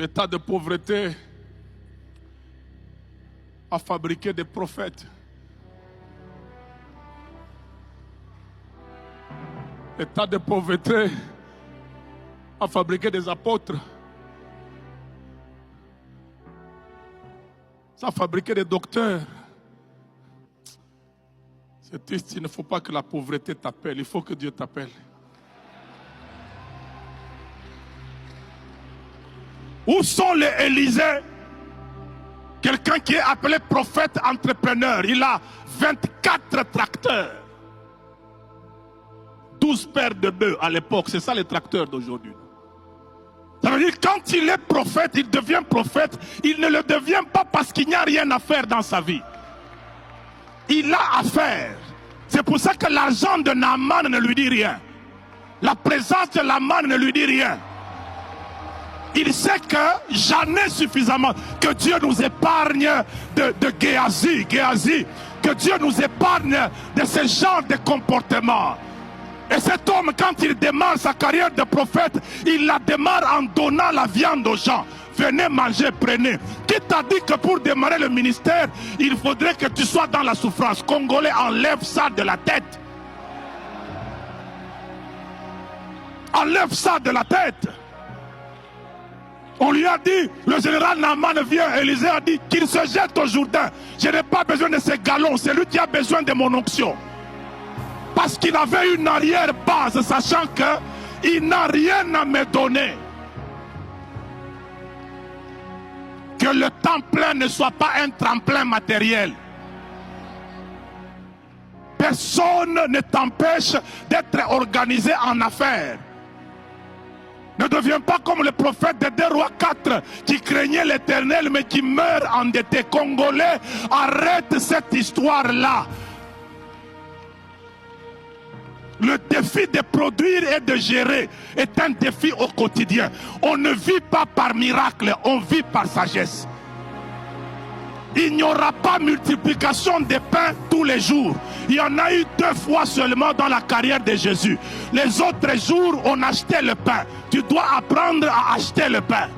L'état de pauvreté a fabriqué des prophètes. L'état de pauvreté a fabriqué des apôtres. Ça a fabriqué des docteurs. C'est triste, il ne faut pas que la pauvreté t'appelle, il faut que Dieu t'appelle. Où sont les Élysées? Quelqu'un qui est appelé prophète entrepreneur, il a 24 tracteurs. 12 paires de bœufs à l'époque, c'est ça les tracteurs d'aujourd'hui. Ça veut dire quand il est prophète, il devient prophète, il ne le devient pas parce qu'il n'y a rien à faire dans sa vie. Il a à faire. C'est pour ça que l'argent de Naaman ne lui dit rien. La présence de Naaman ne lui dit rien. Il sait que j'en ai suffisamment. Que Dieu nous épargne de Géasi. Que Dieu nous épargne de ce genre de comportement. Et cet homme, quand il démarre sa carrière de prophète, il la démarre en donnant la viande aux gens. Venez manger, prenez. Qui t'a dit que pour démarrer le ministère, il faudrait que tu sois dans la souffrance? Congolais, enlève ça de la tête. Enlève ça de la tête. On lui a dit, le général Naaman vient, Élisée a dit qu'il se jette au Jourdain. Je n'ai pas besoin de ces galons, c'est lui qui a besoin de mon onction. Parce qu'il avait une arrière-base, sachant qu'il n'a rien à me donner. Que le temps plein ne soit pas un tremplin matériel. Personne ne t'empêche d'être organisé en affaires. Ne deviens pas comme le prophète de 2 Rois 4 qui craignait l'Éternel mais qui meurt endetté. Congolais, arrête cette histoire-là. Le défi de produire et de gérer est un défi au quotidien. On ne vit pas par miracle, on vit par sagesse. Il n'y aura pas multiplication des pains tous les jours. Il y en a eu 2 fois seulement dans la carrière de Jésus. Les autres jours, on achetait le pain. Tu dois apprendre à acheter le pain.